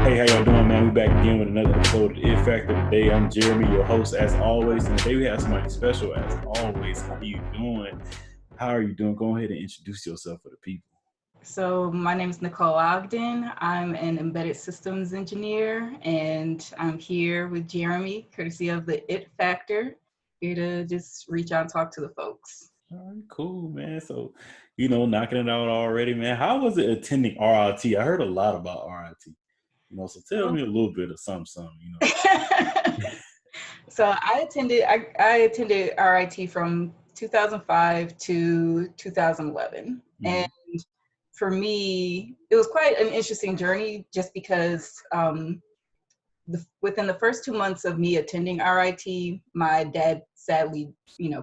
Hey, how y'all doing, man? We back again with another episode of the It Factor. Today, I'm Jeremy, your host, as always. And today we have somebody special, as always. How are you doing? How are you doing? Go ahead and introduce yourself for the people. So my name is Nicole Ogden. I'm an embedded systems engineer, and I'm here with Jeremy, courtesy of the It Factor, here to just reach out and talk to the folks. All right, cool, man. So, knocking it out already, man. How was it attending RIT? I heard a lot about RIT. So tell me a little bit of something. So I attended RIT from 2005 to 2011, and for me, it was quite an interesting journey, just because within the first 2 months of me attending RIT, my dad sadly,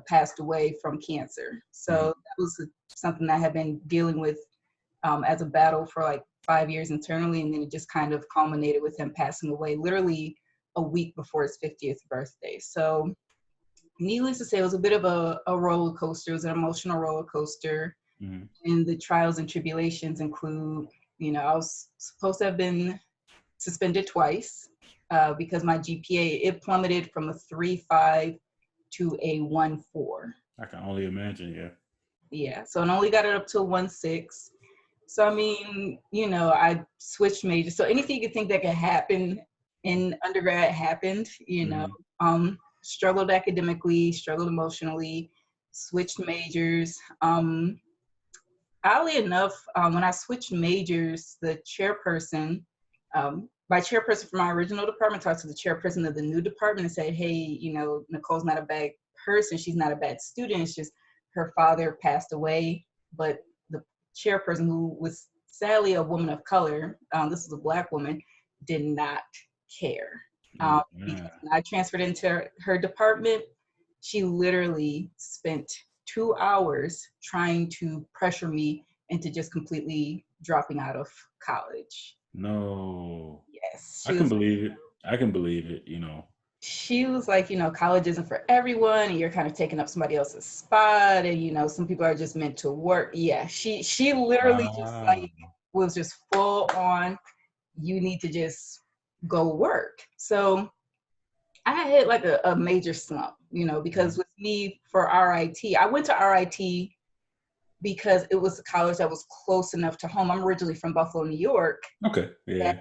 passed away from cancer. So that was something I had been dealing with as a battle for like 5 years internally, and then it just kind of culminated with him passing away literally a week before his 50th birthday. So needless to say, it was a bit of a roller coaster. It was an emotional roller coaster. And the trials and tribulations include, I was supposed to have been suspended twice because my GPA, it plummeted from a 3.5 to a 1.4. I can only imagine, yeah. Yeah, so I only got it up to a 1.6. So, I mean, I switched majors. So anything you could think that could happen in undergrad happened, struggled academically, struggled emotionally, switched majors. Oddly enough, when I switched majors, the chairperson, my chairperson from my original department talked to the chairperson of the new department and said, hey, Nicole's not a bad person. She's not a bad student. It's just her father passed away. But the chairperson, who was sadly a woman of color, this was a Black woman, did not care. Because when I transferred into her department, she literally spent 2 hours trying to pressure me into just completely dropping out of college. No. Yes. I can believe it. I can believe it, She was like, college isn't for everyone, and you're kind of taking up somebody else's spot, and some people are just meant to work. Yeah, she literally just like was just full on, you need to just go work. So I hit like a major slump, because with me for RIT, I went to RIT because it was a college that was close enough to home. I'm originally from Buffalo, New York. Okay, yeah.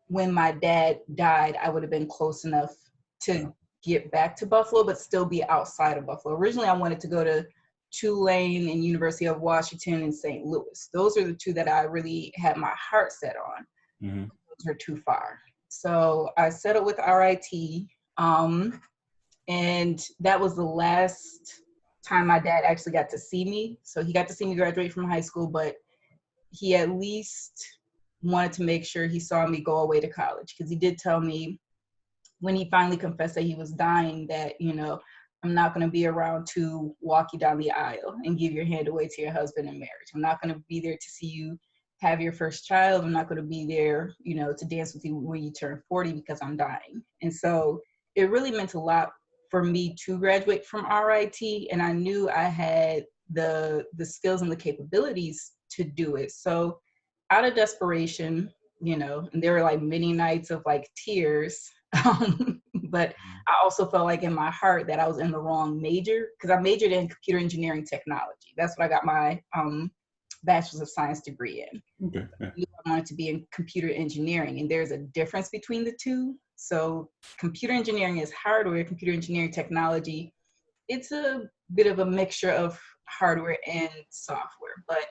When my dad died, I would have been close enough to get back to Buffalo, but still be outside of Buffalo. Originally, I wanted to go to Tulane and University of Washington and St. Louis. Those are the two that I really had my heart set on. Those are too far. So I settled with RIT, and that was the last time my dad actually got to see me. So he got to see me graduate from high school, but he at least wanted to make sure he saw me go away to college, because he did tell me when he finally confessed that he was dying that, I'm not going to be around to walk you down the aisle and give your hand away to your husband in marriage. I'm not going to be there to see you have your first child. I'm not going to be there, to dance with you when you turn 40 because I'm dying. And so it really meant a lot for me to graduate from RIT, and I knew I had the skills and the capabilities to do it. So out of desperation, and there were like many nights of like tears, but I also felt like in my heart that I was in the wrong major, because I majored in computer engineering technology. That's what I got my bachelor's of science degree in. Okay. I wanted to be in computer engineering, and there's a difference between the two. So computer engineering is hardware, computer engineering technology, it's a bit of a mixture of hardware and software. But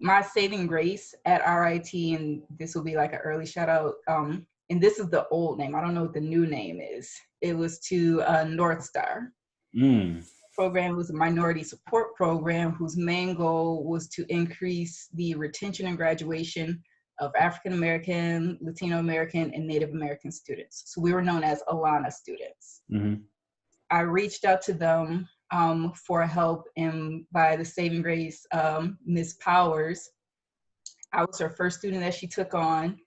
my saving grace at RIT, and this will be like an early shout out, and this is the old name, I don't know what the new name is. It was to North Star. Program was a minority support program whose main goal was to increase the retention and graduation of African American, Latino American, and Native American students. So we were known as Alana students. I reached out to them for help, and by the saving grace, Ms. Powers, I was her first student that she took on.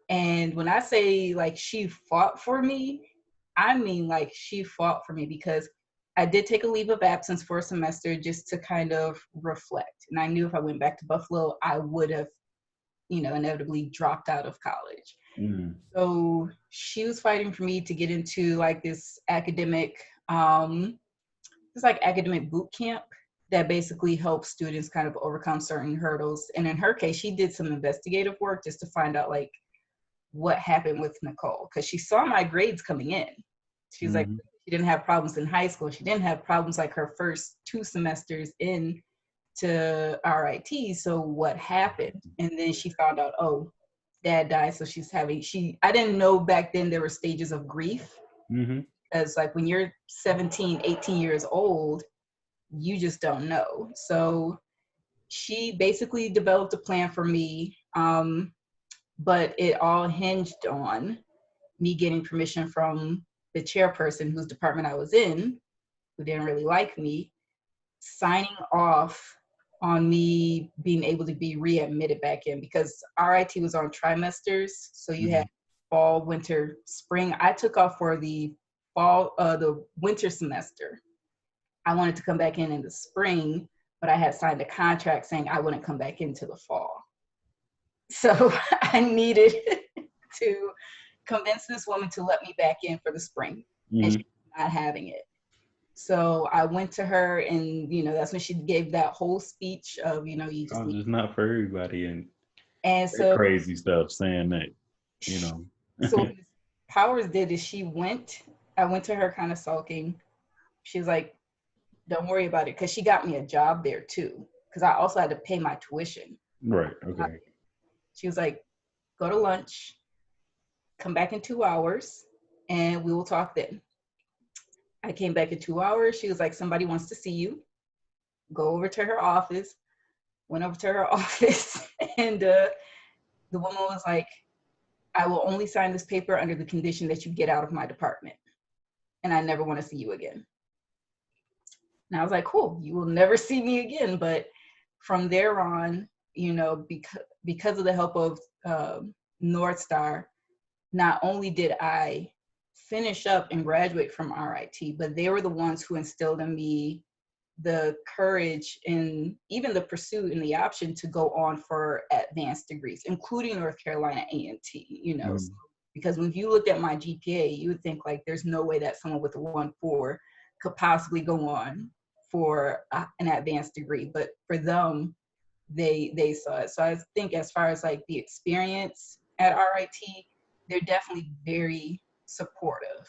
And when I say like she fought for me, I mean like she fought for me, because I did take a leave of absence for a semester just to kind of reflect. And I knew if I went back to Buffalo, I would have inevitably dropped out of college. Mm-hmm. So she was fighting for me to get into like this academic boot camp that basically helps students kind of overcome certain hurdles. And in her case, she did some investigative work just to find out like what happened with Nicole, because she saw my grades coming in. She's like, Mm-hmm. she didn't have problems in high school. She didn't have problems like her first 2 semesters in to RIT. So what happened? And then she found out, oh, dad died. So I didn't know back then there were stages of grief. Mm-hmm. Because like when you're 17, 18 years old, you just don't know. So she basically developed a plan for me. But it all hinged on me getting permission from the chairperson whose department I was in, who didn't really like me, signing off on me being able to be readmitted back in, because RIT was on trimesters. So you had fall, winter, spring. I took off for the winter semester. I wanted to come back in the spring, but I had signed a contract saying I wouldn't come back into the fall. So I needed to convince this woman to let me back in for the spring, and she's not having it. So I went to her, and that's when she gave that whole speech of, you just need. It's not for everybody, And so crazy stuff saying that, So what Ms. Powers did is I went to her kind of sulking. She was like, "Don't worry about it," because she got me a job there too, because I also had to pay my tuition. Right. Okay. She was like, "Go to lunch, come back in 2 hours, and we will talk then." I came back in 2 hours. She was like, "Somebody wants to see you." Go over to her office. Went over to her office, and the woman was like, "I will only sign this paper under the condition that you get out of my department, and I never want to see you again." And I was like, "Cool, you will never see me again." But from there on, because of the help of North Star, not only did I finish up and graduate from RIT, but they were the ones who instilled in me the courage and even the pursuit and the option to go on for advanced degrees, including North Carolina A&T, So, because when you looked at my GPA, you would think like there's no way that someone with a 1.4 could possibly go on for an advanced degree. But for them, they saw it. So I think as far as like the experience at RIT, they're definitely very supportive.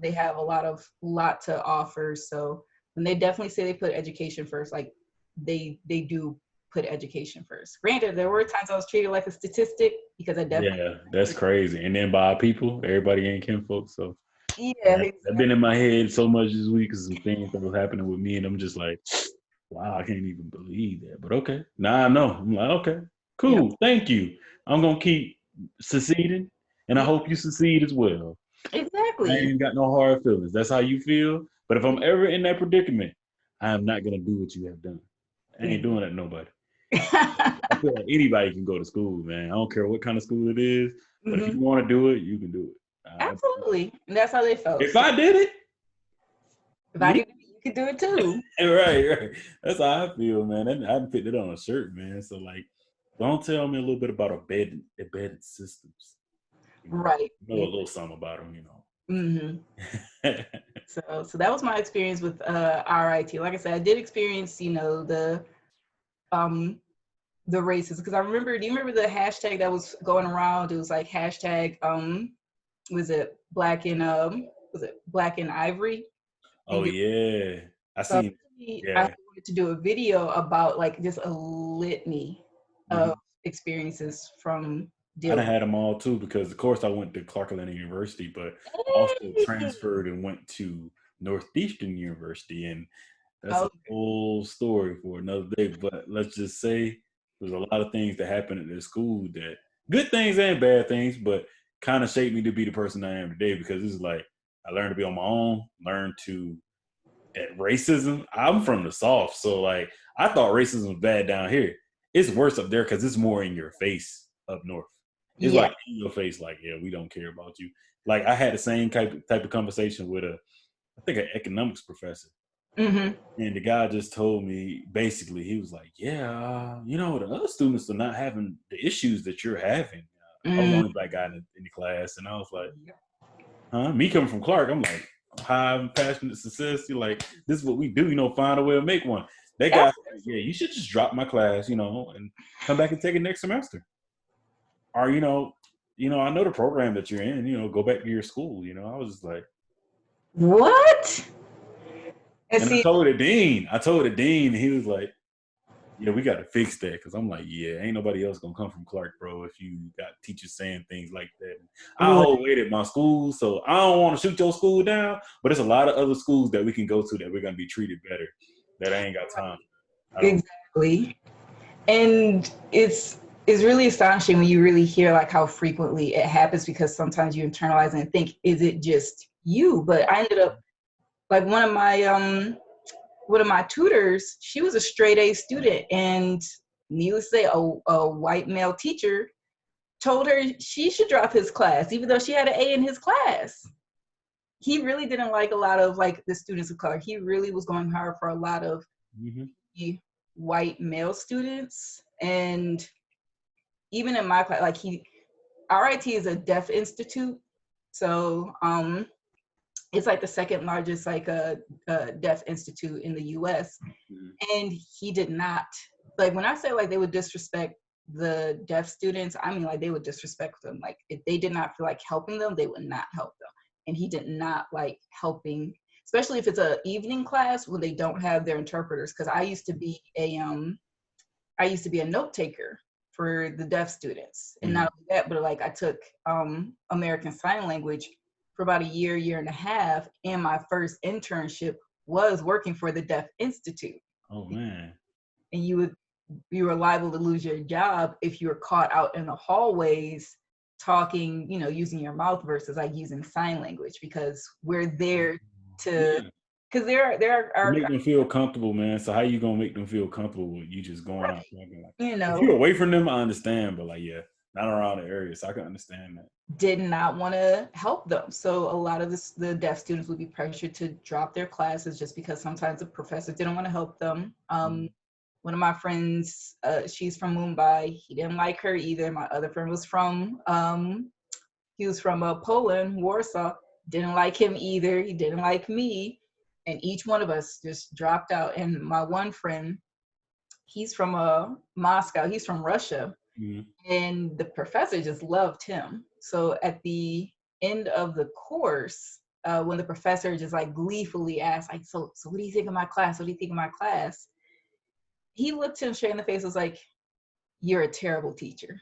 They have a lot to offer. So when they definitely say they put education first, like they do put education first. Granted, there were times I was treated like a statistic because I definitely that's crazy. And then by people, everybody ain't kinfolk. So exactly. I've been in my head so much this week because some things that was happening with me, and I'm just like, wow, I can't even believe that. But okay, now I know. I'm like, okay, cool, Yep. thank you. I'm gonna keep succeeding, and I hope you succeed as well. I Exactly. ain't got no hard feelings. That's how you feel. But if I'm ever in that predicament, I am not gonna do what you have done. I ain't doing that to nobody. I feel like anybody can go to school, man. I don't care what kind of school it is, but if you want to do it, you can do it. Absolutely. And that's how they felt. If I did it, If I could do it, you could do it too. right. That's how I feel, man. I put it on a shirt, man. So like, don't tell me a little bit about embedded systems. Right. Know a little something about them, So that was my experience with RIT. Like I said, I did experience, the races, because I remember. Do you remember the hashtag that was going around? It was like hashtag was it black and ivory? Oh yeah, I So seen. I Yeah, wanted to do a video about like just a litany of experiences from I done dealing. had them all too because of course I went to Clark Atlanta University, but also transferred and went to Northeastern University, and that's a whole story for another day. But let's just say there's a lot of things that happen at this school that good things and bad things, but kind of shaped me to be the person I am today because it's like I learned to be on my own, learned to at racism. I'm from the South, so like I thought racism was bad down here. It's worse up there because it's more in your face up north. It's Yeah. like in your face, like, yeah, we don't care about you. Like I had the same type of conversation with I think an economics professor. Mm-hmm. And the guy just told me, basically, he was like, yeah, the other students are not having the issues that you're having. I'm the Mm-hmm. only black guy in the class. And I was like, huh? Me coming from Clark, I'm like, high and passionate success. You're like, this is what we do, find a way to make one. That guy, yeah, you should just drop my class, and come back and take it next semester. Or, I know the program that you're in, go back to your school. I was just like, What? And and see, I told the dean, and he was like, yeah, we got to fix that. Cause I'm like, yeah, ain't nobody else gonna come from Clark, bro, if you got teachers saying things like that. I right. hold weight at my school, so I don't want to shoot your school down, but there's a lot of other schools that we can go to that we're gonna be treated better. That I ain't got time. I don't. Exactly. And it's really astonishing when you really hear like how frequently it happens, because sometimes you internalize and think, is it just you? But I ended up like one of my tutors, she was a straight A student, and needless to say, a white male teacher told her she should drop his class, even though she had an A in his class. He really didn't like a lot of like the students of color. He really was going hard for a lot of Mm-hmm. the white male students. And even in my class, like RIT is a deaf institute. So it's like the second largest like a deaf institute in the US. Mm-hmm. And he did not, like when I say like they would disrespect the deaf students, I mean like they would disrespect them. Like if they did not feel like helping them, they would not help them. And he did not like helping, especially if it's a evening class when they don't have their interpreters. Because I used to be a note taker for the deaf students. And Mm-hmm. not only that, but like I took American Sign Language for about a year and a half. And my first internship was working for the Deaf Institute. Oh man. And you were liable to lose your job if you were caught out in the hallways talking, using your mouth versus like using sign language, because we're there to, Yeah. because there To are, make them feel comfortable, man. So how you gonna make them feel comfortable with you just going out talking like? you If know, you're away from them, I understand, but like, yeah, not around the area, so I can understand that. did not want to help them. So a lot of the deaf students would be pressured to drop their classes just because sometimes the professor didn't want to help them. Mm-hmm. One of my friends, she's from Mumbai. He didn't like her either. My other friend was he was from Poland, Warsaw. Didn't like him either. He didn't like me. And each one of us just dropped out. And my one friend, he's from Moscow. He's from Russia. Mm-hmm. And the professor just loved him. So at the end of the course, when the professor just like gleefully asked, like, so what do you think of my class? What do you think of my class? He looked him straight in the face, was like, you're a terrible teacher.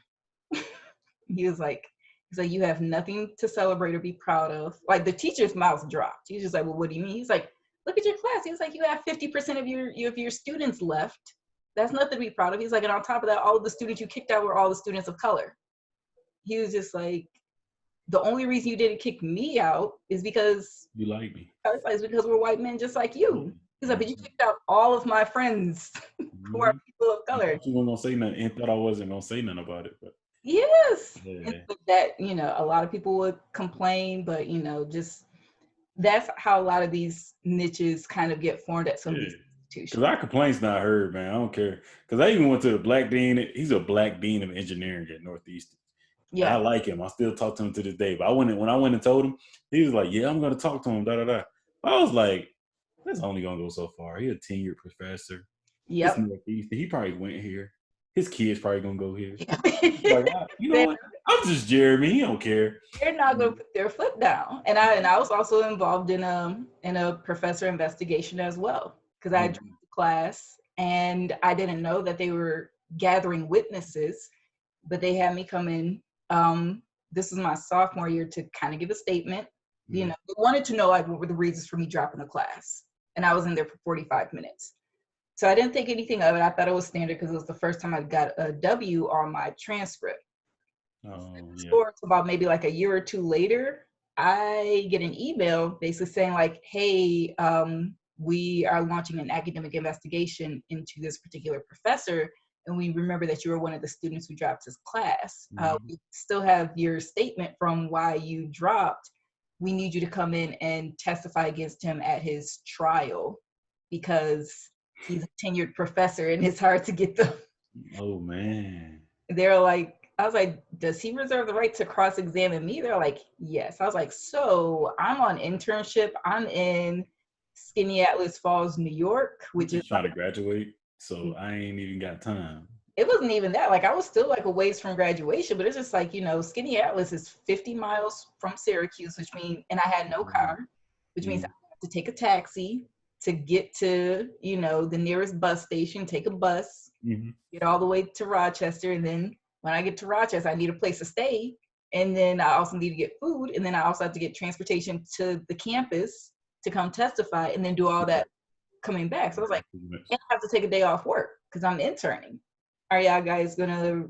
he was like, he's like, you have nothing to celebrate or be proud of. Like the teacher's mouth dropped. He's just like, well, what do you mean? He's like, look at your class. He's like, you have 50% of your students left. That's nothing to be proud of. He's like, and on top of that, all of the students you kicked out were all the students of color. He was just like, the only reason you didn't kick me out is because You like me. it's because we're white men just like you. He's like, but you Mm-hmm. kicked out all of my friends who are Mm-hmm. people of I color. thought you weren't gonna say nothing. And thought I wasn't gonna say nothing about it, but Yes. And yeah, so that, a lot of people would complain, but just that's how a lot of these niches kind of get formed at some of yeah. these Because institutions. our complaints not heard, man. I don't care. Because I even went to the black dean. He's a black dean of engineering at Northeastern. And I Yeah. like him. I still talk to him to this day. But when I went and told him, he was like, "Yeah, I'm gonna talk to him." Da da da. I was like, "That's only gonna go so far." He a tenured professor. It's Yep. Northeastern. He probably went here. His kids probably gonna go here. Like, you know they, what? I'm just Jeremy. He don't care. they're not going to put their foot down. And I was also involved in a professor investigation as well, because I dropped the class and I didn't know that they were gathering witnesses, but they had me come in. This was my sophomore year to kind of give a statement. Mm-hmm. They wanted to know like what were the reasons for me dropping the class, and I was in there for 45 minutes. So I didn't think anything of it. I thought it was standard because it was the first time I got a W on my transcript. Oh yeah. Or it's about maybe like a year or two later, I get an email basically saying like, hey, we are launching an academic investigation into this particular professor. And we remember that you were one of the students who dropped his class. Mm-hmm. We still have your statement from why you dropped. We need you to come in and testify against him at his trial. because he's a tenured professor and it's hard to get them. Oh man. They're like, I was like, does he reserve the right to cross-examine me? They're like, yes. I was like, so I'm on internship. I'm in Skaneateles Falls, New York, which is just trying to graduate, so I ain't even got time. It wasn't even that. Like I was still like a ways from graduation, but it's just like, Skaneateles is 50 miles from Syracuse, which means, and I had no car, which means I have to take a taxi to get to, the nearest bus station, take a bus, get all the way to Rochester. And then when I get to Rochester, I need a place to stay. And then I also need to get food. And then I also have to get transportation to the campus to come testify and then do all that coming back. So I was like, and I have to take a day off work because I'm interning. Are y'all guys gonna,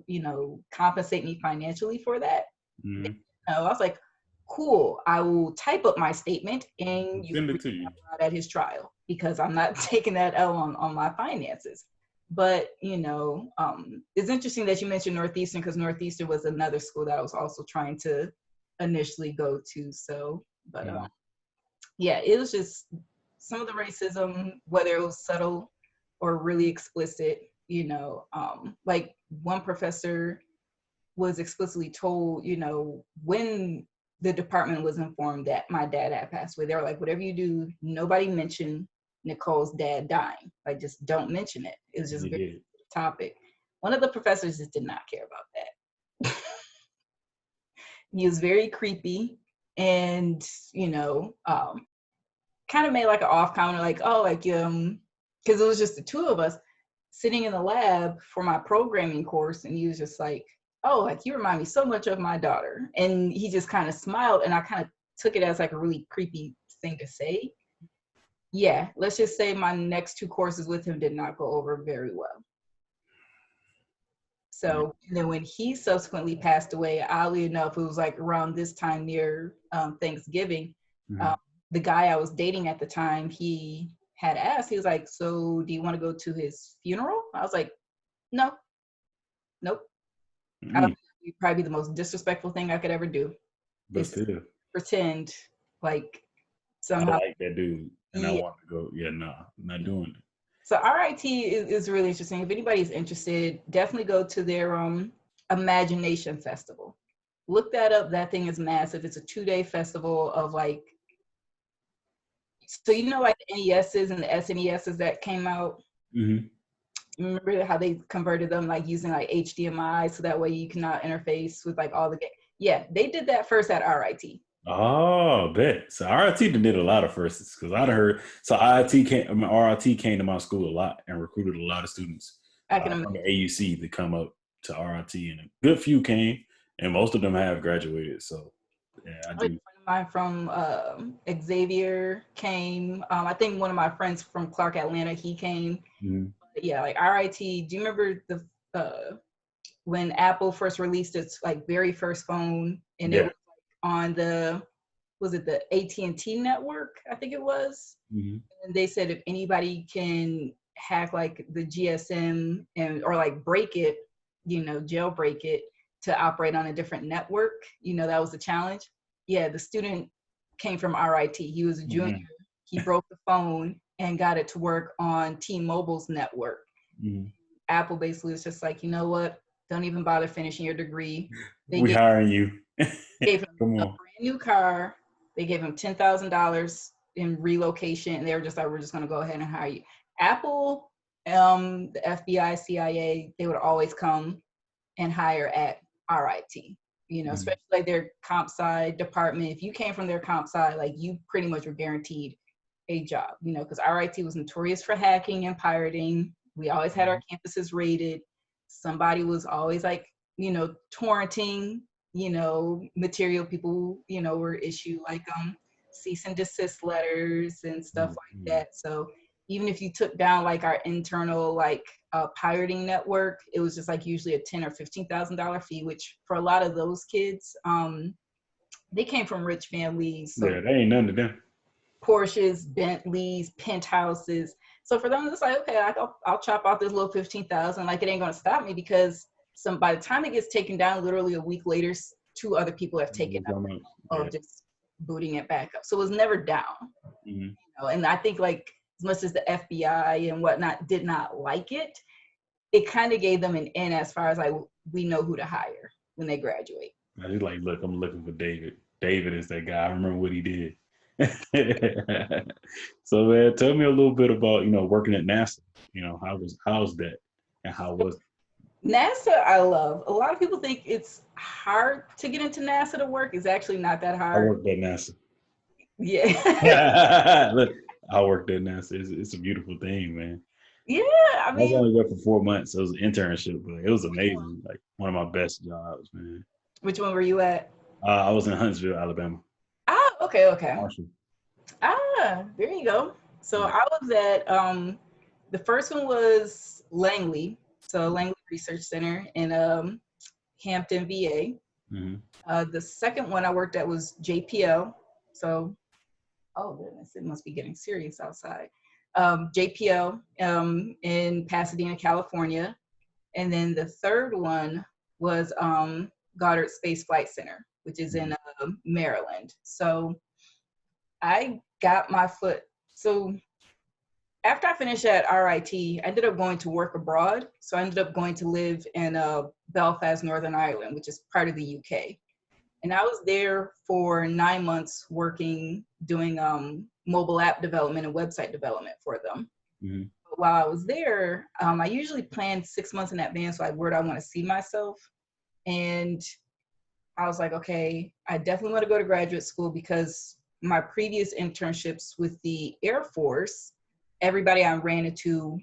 compensate me financially for that? No, I was like, cool. I will type up my statement and you send it to you at his trial because I'm not taking that L on my finances. But it's interesting that you mentioned Northeastern because Northeastern was another school that I was also trying to initially go to. So, but yeah, it was just some of the racism, whether it was subtle or really explicit. Like one professor was explicitly told, when the department was informed that my dad had passed away, they were like, whatever you do, nobody mention Nicole's dad dying. Like, just don't mention it. It was just a very topic. One of the professors just did not care about that. He was very creepy and, kind of made like an off comment, like, oh, like, because it was just the two of us sitting in the lab for my programming course, and he was just like, oh, like you remind me so much of my daughter. And he just kind of smiled, and I kind of took it as like a really creepy thing to say. Yeah, let's just say my next 2 courses with him did not go over very well. So and then when he subsequently passed away, oddly enough, it was like around this time near Thanksgiving, the guy I was dating at the time, he had asked, he was like, so do you want to go to his funeral? I was like, no, nope. I would probably be the most disrespectful thing I could ever do. But still, pretend like somehow. I like that dude, and I want to go. Yeah, no, I'm not doing it. So RIT is really interesting. If anybody's interested, definitely go to their Imagination Festival. Look that up. That thing is massive. It's a 2-day festival of like, so like the NESs and the SNESs that came out. Remember how they converted them like using like HDMI so that way you cannot interface with like all the games. Yeah, they did that first at RIT. Oh, bet. So RIT did a lot of firsts because I heard. So RIT came to my school a lot and recruited a lot of students from the AUC to come up to RIT, and a good few came, and most of them have graduated. So yeah, I do. Mine from Xavier came. I think one of my friends from Clark Atlanta, he came. Yeah, like RIT. Do you remember when Apple first released its like very first phone, and it was like on the AT&T network? I think it was. And they said if anybody can hack like the GSM or like break it, jailbreak it to operate on a different network, that was the challenge. Yeah, the student came from RIT. He was a junior. He broke the phone and got it to work on T-Mobile's network. Apple basically was just like, you know what? Don't even bother finishing your degree. We hiring you. Gave him a brand new car. They gave him $10,000 in relocation, and they were just like, we're just going to go ahead and hire you. Apple, the FBI, CIA, they would always come and hire at RIT. Especially like their comp sci department. If you came from their comp sci, like you pretty much were guaranteed a job, because RIT was notorious for hacking and pirating. We always had our campuses raided. Somebody was always like, torrenting, material. People, were issued like cease and desist letters and stuff like that. So even if you took down like our internal like pirating network, it was just like usually a $10,000 or $15,000 fee, which for a lot of those kids, they came from rich families. So yeah, they ain't none of them. Porsches, Bentleys, penthouses. So for them, it's like, okay, I'll chop off this little $15,000. Like it ain't gonna stop me because by the time it gets taken down, literally a week later, 2 other people have taken up of just booting it back up. So it was never down. And I think like as much as the FBI and whatnot did not like it, it kind of gave them an in as far as like, we know who to hire when they graduate. I was like, look, I'm looking for David. David is that guy. I remember what he did. So man, tell me a little bit about, working at NASA. How's that and how was it? NASA, I love. A lot of people think it's hard to get into NASA to work. It's actually not that I hard. worked at NASA. Yeah. Look, I worked at NASA. It's a beautiful thing, man. Yeah, I I was mean, only there for 4 months. So it was an internship, but it was amazing. Like one of my best jobs, man. which one were you at? I was in Huntsville, Alabama. Ah, okay, okay. Marshall. Ah, there you go. So Yeah. I was at the first one was Langley, so Langley Research Center in Hampton, VA. Mm-hmm. The second one I worked at was JPL. So, oh goodness, it must be getting serious outside. JPL in Pasadena, California. And then the third one was Goddard Space Flight Center, which is in Maryland. So I got my foot. So after I finished at RIT, I ended up going to work abroad. So I ended up going to live in Belfast, Northern Ireland, which is part of the UK. And I was there for 9 months working, doing mobile app development and website development for them. Mm-hmm. But while I was there, I usually planned 6 months in advance, like where do I want to see myself. And I was like, okay, I definitely want to go to graduate school because my previous internships with the Air Force, everybody I ran into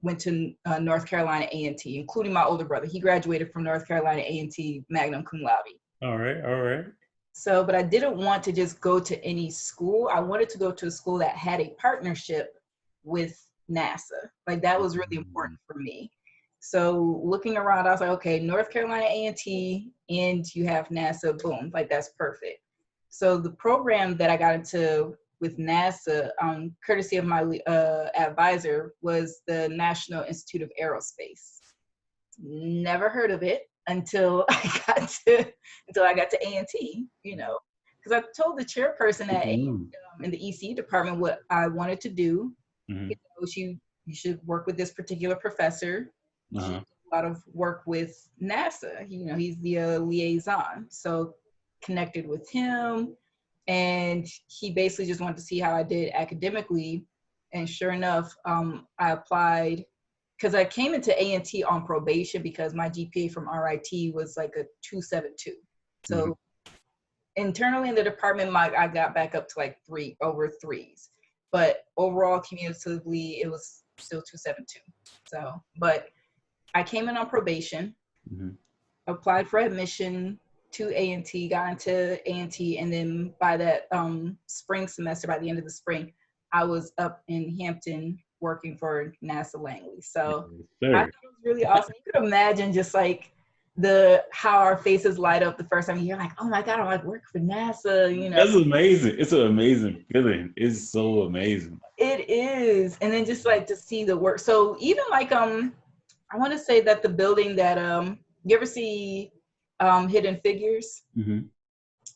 went to North Carolina A&T, including my older brother. He graduated from North Carolina A&T magna cum laude. All right, all right. So, but I didn't want to just go to any school. I wanted to go to a school that had a partnership with NASA. Like that was really important for me. So looking around, I was like, okay, North Carolina A&T, and you have NASA, boom, like that's perfect. So the program that I got into with NASA, courtesy of my advisor, was the National Institute of Aerospace. Never heard of it until I got to A&T, because I told the chairperson at in the ECE department what I wanted to do. Mm-hmm. You should work with this particular professor. He does a lot of work with NASA. He's the liaison. So connected with him, and he basically just wanted to see how I did academically. And sure enough, I applied because I came into A&T on probation because my GPA from RIT was like a 2.72. So internally in the department, I got back up to like over threes. But overall, cumulatively, it was still 2.72. So, but I came in on probation, applied for admission to A&T, got into A&T, and then by that spring semester, by the end of the spring, I was up in Hampton working for NASA Langley. So I thought it was really awesome. You could imagine just like how our faces light up the first time you're like, oh my God, I'm like working for NASA, That's amazing. It's an amazing feeling. It's so amazing. It is. And then just like to see the work. So even like I want to say that the building that you ever see Hidden Figures?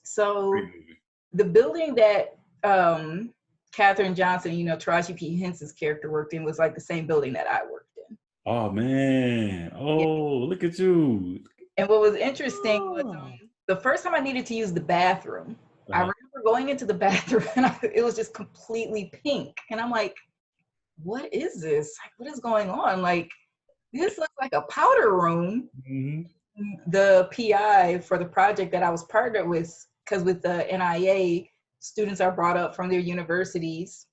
So the building that Katherine Johnson, Taraji P. Henson's character worked in was like the same building that I worked in. Oh man. Oh, look at you. And what was interesting was the first time I needed to use the bathroom, I remember going into the bathroom and it was just completely pink. And I'm like, what is this? Like, what is going on? Like, this looks like a powder room. The PI for the project that I was partnered with, because with the NIA, students are brought up from their universities.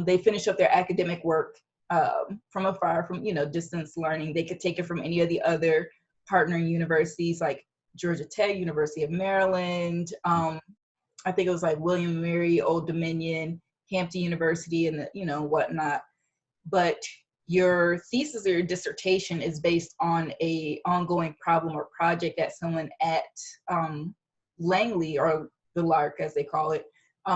They finish up their academic work from afar, from distance learning. They could take it from any of the other partnering universities like Georgia Tech, University of Maryland. I think it was like William and Mary, Old Dominion, Hampton University, and whatnot. But your thesis or your dissertation is based on a ongoing problem or project that someone at Langley, or the LARC as they call it,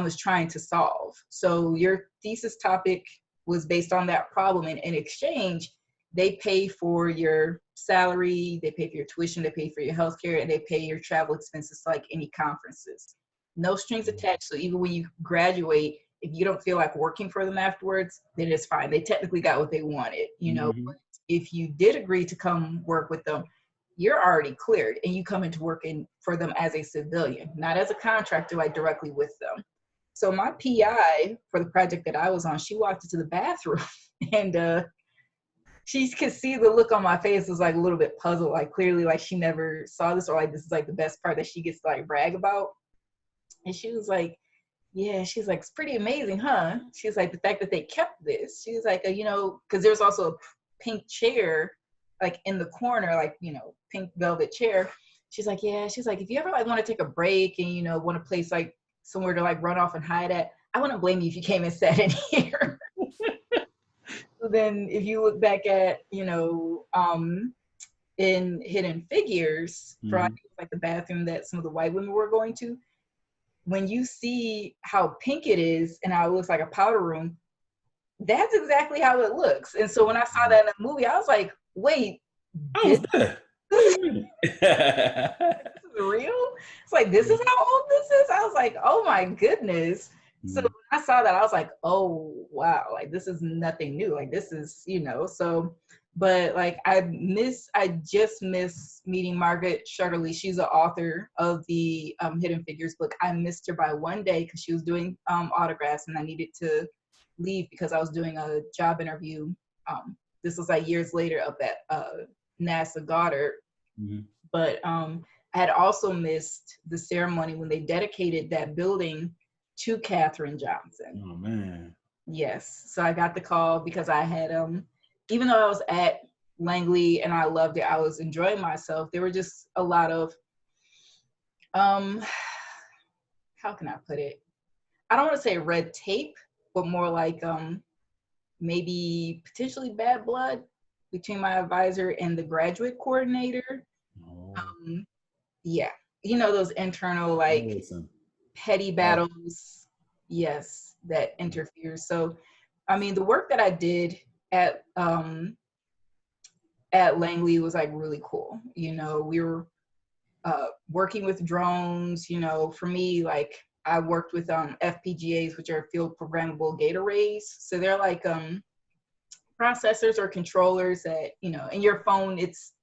is trying to solve. So your thesis topic was based on that problem, and in exchange, they pay for your salary, they pay for your tuition, they pay for your healthcare, and they pay your travel expenses like any conferences. No strings attached. So even when you graduate, if you don't feel like working for them afterwards, then it's fine. They technically got what they wanted, you know. Mm-hmm. But if you did agree to come work with them, you're already cleared and you come into working for them as a civilian, not as a contractor, like directly with them. So my PI for the project that I was on, she walked into the bathroom and she could see the look on my face was like a little bit puzzled, like clearly like she never saw this, or like this is like the best part that she gets to like brag about. And she was like, yeah, she's like, it's pretty amazing, huh? She's like, the fact that they kept this. She was like, you know, because there's also a pink chair like in the corner, like, you know, pink velvet chair. She's like, yeah, she's like, if you ever like want to take a break and, you know, want a place like somewhere to like run off and hide at, I wouldn't blame you if you came and sat in here. So then if you look back at, you know, in Hidden Figures, for like the bathroom that some of the white women were going to, when you see how pink it is and how it looks like a powder room, that's exactly how it looks. And so when I saw that in the movie, I was like, wait, this, this is real? It's like, this is how old this is? I was like, oh my goodness. So when I saw that, I was like, oh, wow, like this is nothing new. Like this is, you know, so, but like I just miss meeting Margaret Shutterly. She's the author of the Hidden Figures book. I missed her by one day because she was doing autographs and I needed to leave because I was doing a job interview. This was like years later up at NASA Goddard. But I had also missed the ceremony when they dedicated that building to Katherine Johnson. Oh man. Yes. So I got the call because I had even though I was at Langley and I loved it, I was enjoying myself. There were just a lot of how can I put it? I don't want to say red tape, but more like maybe potentially bad blood between my advisor and the graduate coordinator. Yeah, you know, those internal like petty battles, yes, that interferes. So I mean the work that I did at Langley was like really cool. You know, we were working with drones. You know, for me, like I worked with FPGAs, which are field programmable gate arrays. So they're like processors or controllers that, you know, in your phone, it's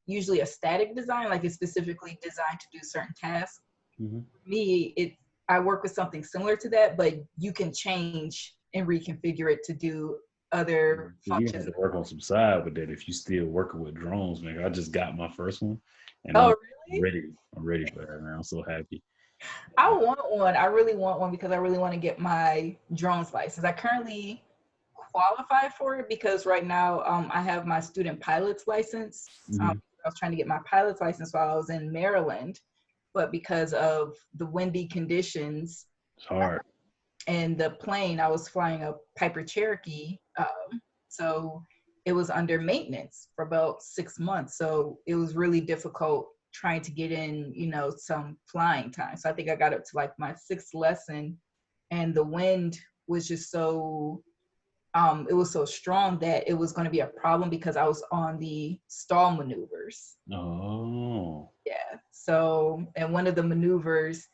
usually a static design, like it's specifically designed to do certain tasks. For me, I work with something similar to that, but you can change and reconfigure it to do other functions. You have to work on some side with that if you still working with drones, man. I just got my first one, and really? I'm ready for that, man. I'm so happy. I want one. I really want one because I really want to get my drones license. I currently qualify for it because right now I have my student pilot's license. I was trying to get my pilot's license while I was in Maryland, but because of the windy conditions, it's hard. And the plane, I was flying a Piper Cherokee, so it was under maintenance for about 6 months. So it was really difficult trying to get in, you know, some flying time. So I think I got up to like my 6th lesson, and the wind was just so it was so strong that it was going to be a problem because I was on the stall maneuvers. Oh. Yeah. So, and one of the maneuvers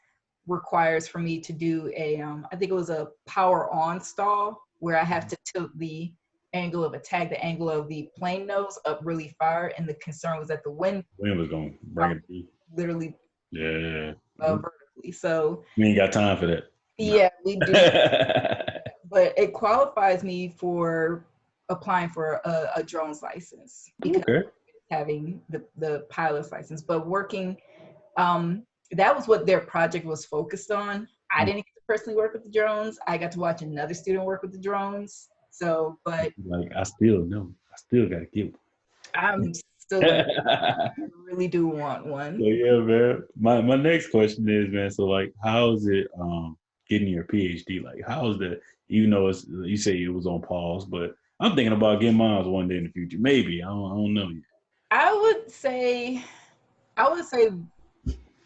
requires for me to do I think it was a power on stall where I have to tilt the angle of attack, the angle of the plane nose up really far. And the concern was that the wind was going to bring it to literally vertically. So we ain't got time for that. Yeah, we do. But it qualifies me for applying for a drone's license because having the pilot's license. But working, that was what their project was focused on. I didn't get to personally work with the drones. I got to watch another student work with the drones. So, but like I still got to get one. I'm still I really do want one. So yeah, man. My next question is, man, so like how is it getting your PhD? Like how is that, even though it's, you say it was on pause, but I'm thinking about getting mine one day in the future. Maybe. I don't know yet. I would say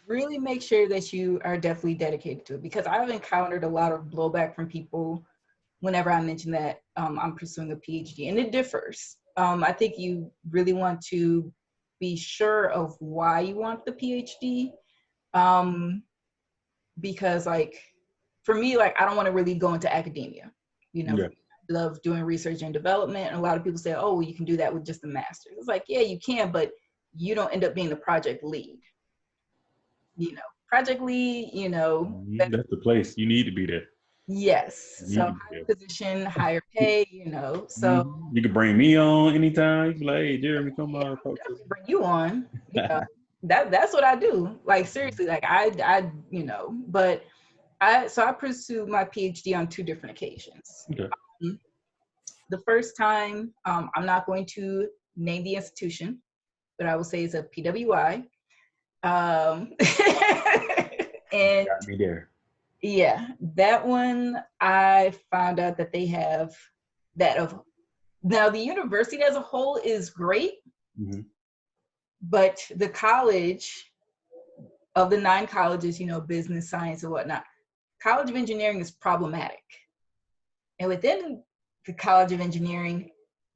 really make sure that you are definitely dedicated to it, because I've encountered a lot of blowback from people whenever I mention that I'm pursuing a PhD, and it differs. I think you really want to be sure of why you want the PhD, because like for me, like, I don't want to really go into academia. You know, Yeah. I love doing research and development. And a lot of people say, oh, well, you can do that with just a master's. It's like, yeah, you can, but you don't end up being the project lead. You know, project lead, you know, That's the place. You need to be there. yes. You So need to be higher there. position, higher pay, you know. So You can bring me on anytime. You can like, hey, Jeremy, come yeah, on, I'll talk to definitely bring you on. You know, that's what I do. Like seriously, like I, you know, but I pursued my PhD on 2 different occasions. Okay. The first time, I'm not going to name the institution, but I will say it's a PWI. And Got me there. yeah, that one I found out that they have that of now the university as a whole is great, but the college of the 9 colleges, you know, business, science, and whatnot, College of Engineering is problematic. And within the College of Engineering,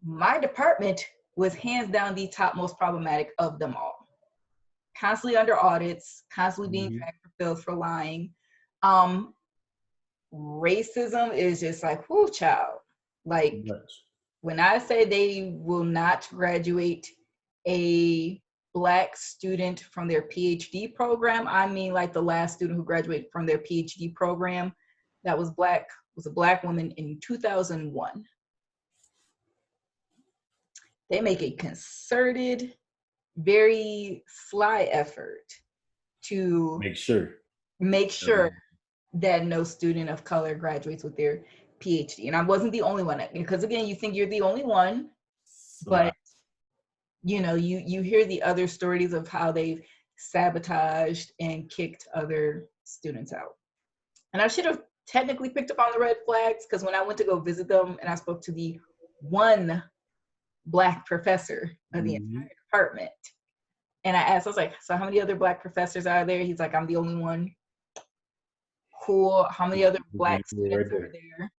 my department was hands down the top most problematic of them all. Constantly under audits, constantly being dragged for filth for lying. Racism is just like, whoo, child. Like, when I say they will not graduate a Black student from their PhD program, I mean like the last student who graduated from their PhD program that was Black was a Black woman in 2001. They make a concerted, very sly effort to make sure that no student of color graduates with their PhD. And I wasn't the only one, because again, you think you're the only one, but you know, you hear the other stories of how they've sabotaged and kicked other students out. And I should have technically picked up on the red flags, because when I went to go visit them and I spoke to the one Black professor of the entire department, and I asked, I was like, so how many other Black professors are there? He's like, I'm the only one. Cool. How many other Black students are there?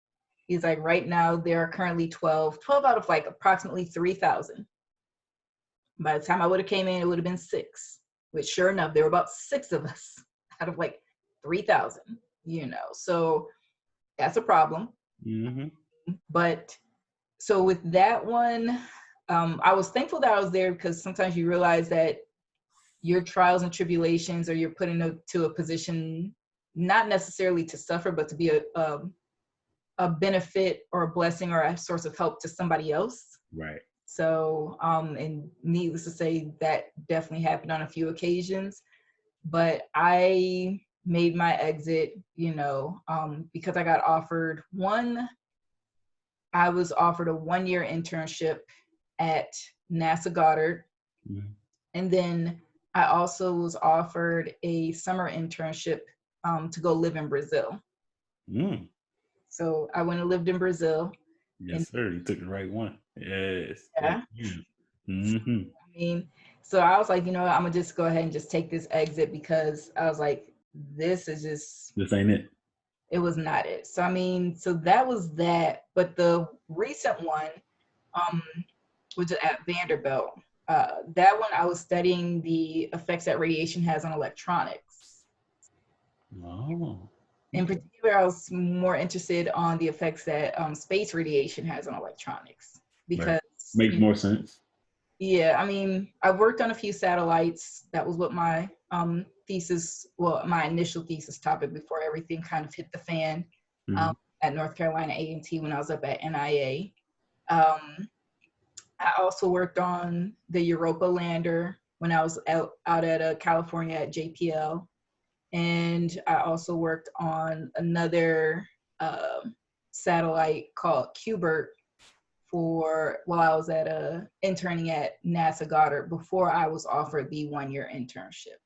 He's like, right now there are currently 12 out of like approximately 3,000. By the time I would have came in, it would have been 6, which sure enough, there were about 6 of us out of like 3,000, you know, so that's a problem. But so with that one, I was thankful that I was there, because sometimes you realize that your trials and tribulations, or you're put into a position not necessarily to suffer, but to be a benefit or a blessing or a source of help to somebody else. Right. So, and needless to say, that definitely happened on a few occasions. But I made my exit, you know, because I got offered I was offered a 1-year internship at NASA Goddard. And then I also was offered a summer internship to go live in Brazil. So I went and lived in Brazil. Yes, sir. You took the right one. Yes. Yeah. I mean, so I was like, you know, I'm gonna just go ahead and just take this exit, because I was like, this ain't it. It was not it. So I mean, so that was that. But the recent one, was at Vanderbilt. That one I was studying the effects that radiation has on electronics. In particular, I was more interested on the effects that space radiation has on electronics, because makes more sense. Yeah, I mean, I've worked on a few satellites. That was what my my initial thesis topic before everything kind of hit the fan at North Carolina A&T when I was up at NIA. I also worked on the Europa lander when I was out at California at JPL. And I also worked on another satellite called Qbert while I was interning at NASA Goddard before I was offered the 1-year internship.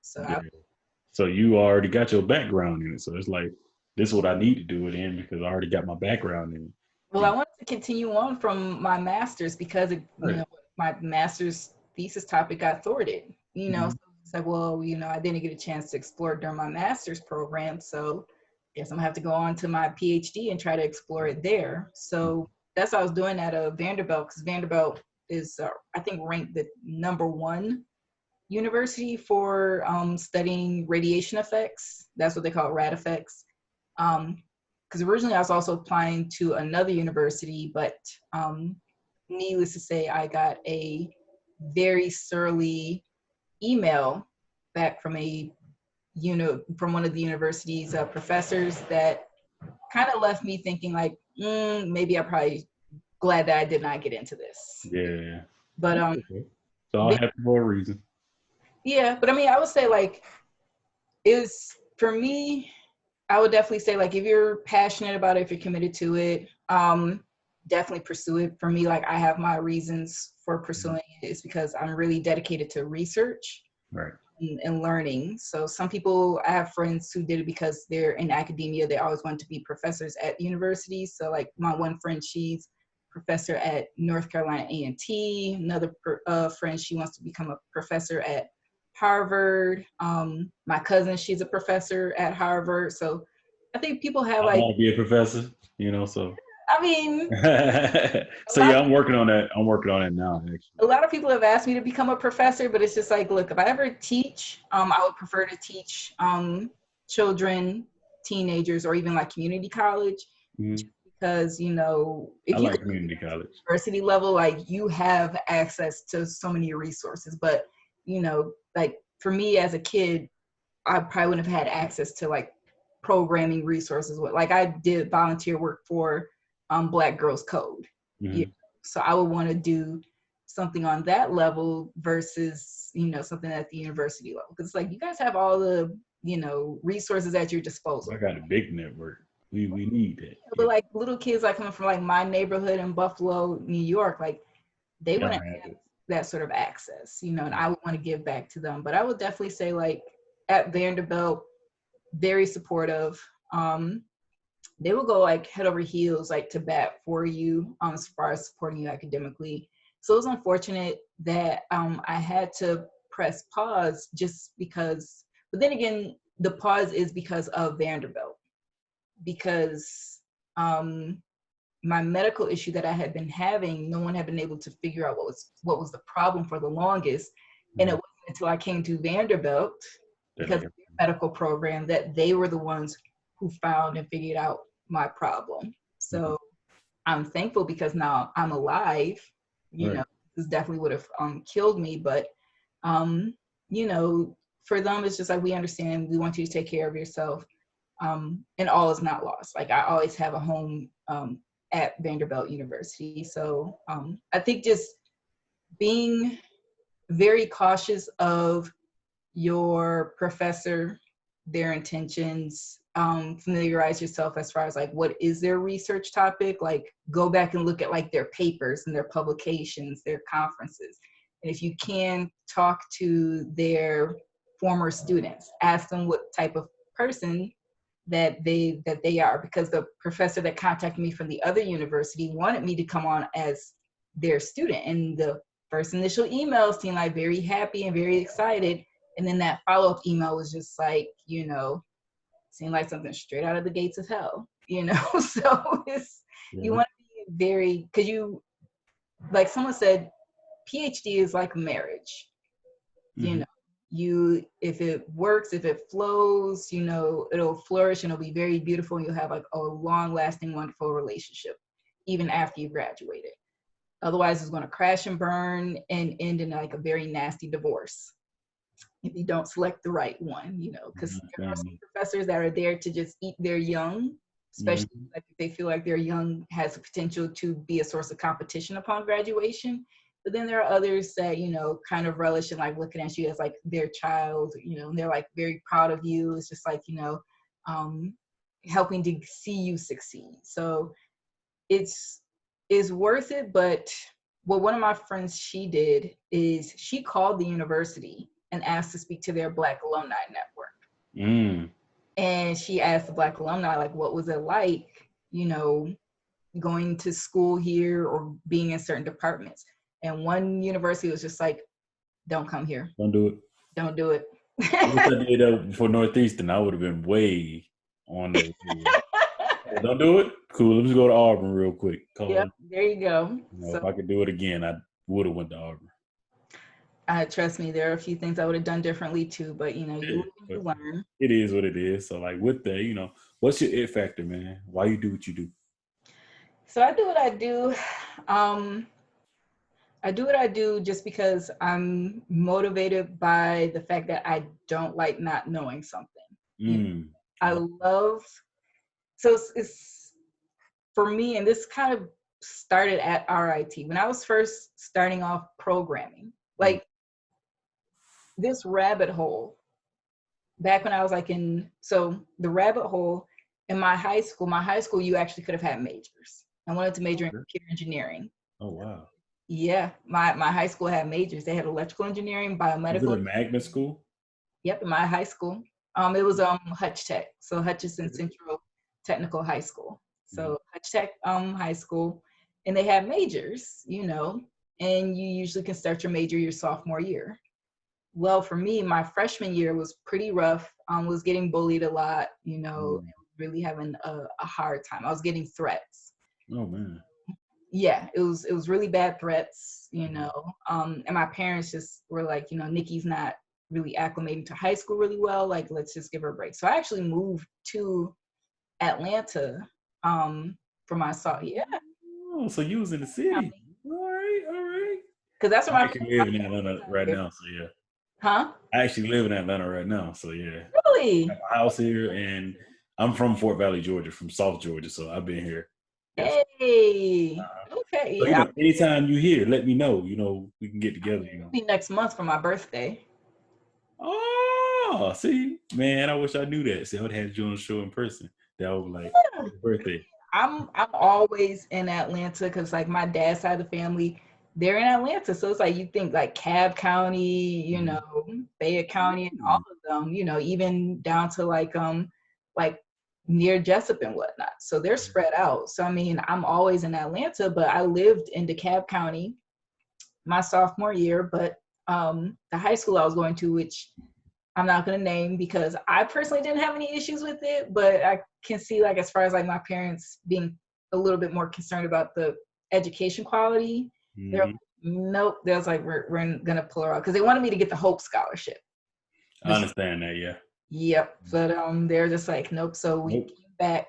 So you already got your background in it. So it's like, this is what I need to do it in, because I already got my background in it. Well, I wanted to continue on from my master's, because you know, my master's thesis topic got thwarted. You know, so it's like, well, you know, I didn't get a chance to explore it during my master's program, so I guess I'm gonna have to go on to my PhD and try to explore it there. So that's what I was doing at Vanderbilt, because Vanderbilt is, I think, ranked the #1 university for studying radiation effects. That's what they call rad effects. because originally I was also applying to another university, but needless to say, I got a very surly email back from from one of the university's professors that kind of left me thinking like, maybe I'm probably glad that I did not get into this. Yeah. But Okay. So I'll have for a reason. yeah, but I mean, I would say like, for me, I would definitely say like, if you're passionate about it, if you're committed to it, definitely pursue it. For me, like, I have my reasons for pursuing it. It's because I'm really dedicated to research. Right. And learning. So some people, I have friends who did it because they're in academia. They always want to be professors at universities. So like my one friend, she's professor at North Carolina A&T. Another friend, she wants to become a professor at Harvard. My cousin, she's a professor at Harvard. So I think people have I want to be a professor, so. I mean, so yeah, I'm working on that. I'm working on it now, actually. A lot of people have asked me to become a professor, but it's just like, look, if I ever teach, I would prefer to teach children, teenagers, or even like community college, because if you community college, university level, like you have access to so many resources. But like for me as a kid, I probably wouldn't have had access to like programming resources. Like I did volunteer work for Black Girls Code, so I would want to do something on that level versus something at the university level, because it's like you guys have all the resources at your disposal. I got a big network. We need that. But like little kids like coming from like my neighborhood in Buffalo, New York, like they wouldn't have that sort of access, and I would want to give back to them. But I would definitely say like at Vanderbilt, very supportive. They will go like head over heels like to bat for you as far as supporting you academically. So it was unfortunate that I had to press pause just because, but then again, the pause is because of Vanderbilt, because my medical issue that I had been having, no one had been able to figure out what was the problem for the longest. And it wasn't until I came to Vanderbilt, because of their medical program, that they were the ones who found and figured out my problem. So I'm thankful because now I'm alive. This definitely would have killed me, but for them it's just like, we understand, we want you to take care of yourself, and all is not lost. Like I always have a home at Vanderbilt University. So I think just being very cautious of your professor, their intentions, familiarize yourself as far as like, what is their research topic? Like go back and look at like their papers and their publications, their conferences. And if you can, talk to their former students, ask them what type of person that they are, because the professor that contacted me from the other university wanted me to come on as their student. And the first initial email seemed like very happy and very excited. And then that follow-up email was just like, seemed like something straight out of the gates of hell, So you want to be very, because like someone said, Ph.D. is like marriage. If it works, if it flows, it'll flourish and it'll be very beautiful, and you'll have like a long-lasting, wonderful relationship even after you graduated. Otherwise, it's going to crash and burn and end in like a very nasty divorce if you don't select the right one, because there are some professors that are there to just eat their young, especially if they feel like their young has the potential to be a source of competition upon graduation. But then there are others that, kind of relish in like looking at you as like their child, and they're like very proud of you. It's just like, helping to see you succeed. So it's worth it. But what one of my friends, she did is she called the university and asked to speak to their Black alumni network. And she asked the Black alumni, like, what was it like, going to school here or being in certain departments? And one university was just like, don't come here. Don't do it. Don't do it. If I did that for Northeastern, I would have been way on the don't do it? Cool. Let's go to Auburn real quick. Yep, there you go. If I could do it again, I would have went to Auburn. Trust me, there are a few things I would have done differently too, but you know, Yeah, you live and you but learn. it is what it is. So like with that, what's your it factor, man? Why you do what you do? So I do what I do. Um, I do what I do just because I'm motivated by the fact that I don't like not knowing something. You know, Mm. I love, so it's for me, and this kind of started at RIT when I was first starting off programming. Mm. Like this rabbit hole back when I was like so the rabbit hole in my high school, you actually could have had majors. I wanted to major in Okay. computer engineering. Oh wow. Yeah, my high school had majors. They had electrical engineering, Is it biomedical. a magnet school? Yep, in my high school. It was Hutch Tech, so Hutchinson Okay. Central Technical High School. Mhm. So Hutch Tech high school, and they have majors, and you usually can start your major your sophomore year. Well, for me, my freshman year was pretty rough. Was getting bullied a lot, Mm. really having a hard time. I was getting threats. Oh man. Yeah, it was really bad threats, Mhm. and my parents just were like, Nikki's not really acclimating to high school really well, like let's just give her a break. So I actually moved to Atlanta for my yeah, Oh, so you was in the city. All right, all right. because that's where I my actually live in Atlanta right now, so yeah. huh. I actually live in Atlanta right now, so yeah. I have Really? a house here, and I'm from Fort Valley, Georgia, from South Georgia, so I've been here. Yes. Hey, okay, So yeah, anytime you here, let me know. We can get together. I'll be next month for my birthday. Oh, see, man, I wish I knew that. See, I would have had you on the show in person. That was like Yeah. happy birthday. I'm always in Atlanta because like my dad's side of the family, they're in Atlanta. So it's like you think like Cobb County, Mhm. Fayette County and all Mhm. of them, even down to like near Jessup and whatnot. So they're spread out. So I mean, I'm always in Atlanta, but I lived in DeKalb County my sophomore year, but the high school I was going to, which I'm not going to name because I personally didn't have any issues with it, but I can see like as far as like my parents being a little bit more concerned about the education quality, they're like, Mhm. nope. There's like we're gonna pull her out because they wanted me to get the Hope Scholarship. I This, understand that. Yeah. yep, but they're just like nope. So we Nope. came back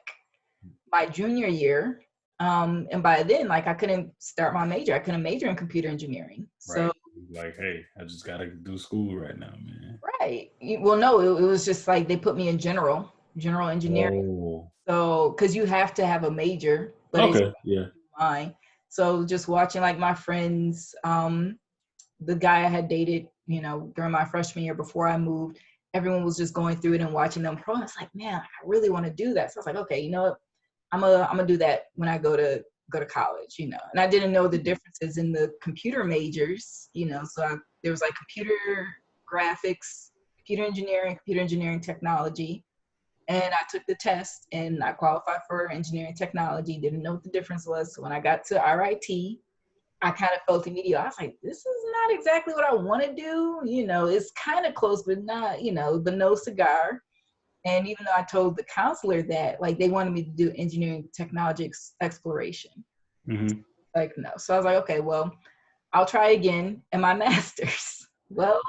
my junior year, and by then like I couldn't start my major. I couldn't major in computer engineering. So Right. Like, hey, I just gotta do school right now, man. right, well no, it was just like they put me in general engineering. Oh. So, because you have to have a major, but it's Okay. Yeah. mine. So just watching like my friends, the guy I had dated, during my freshman year before I moved, everyone was just going through it and watching them pro. And it's like, man, I really want to do that. So I was like, okay, you know what? I'm gonna do that when I go to college, And I didn't know the differences in the computer majors, So there was like computer graphics, computer engineering technology, and I took the test and I qualified for engineering technology, didn't know what the difference was. So when I got to RIT, I kind of felt immediately, I was like, this is not exactly what I want to do. It's kind of close, but not, but no cigar. And even though I told the counselor that, like, they wanted me to do engineering technology exploration, Hmm. like, no. So I was like, okay, well, I'll try again in my master's. Well,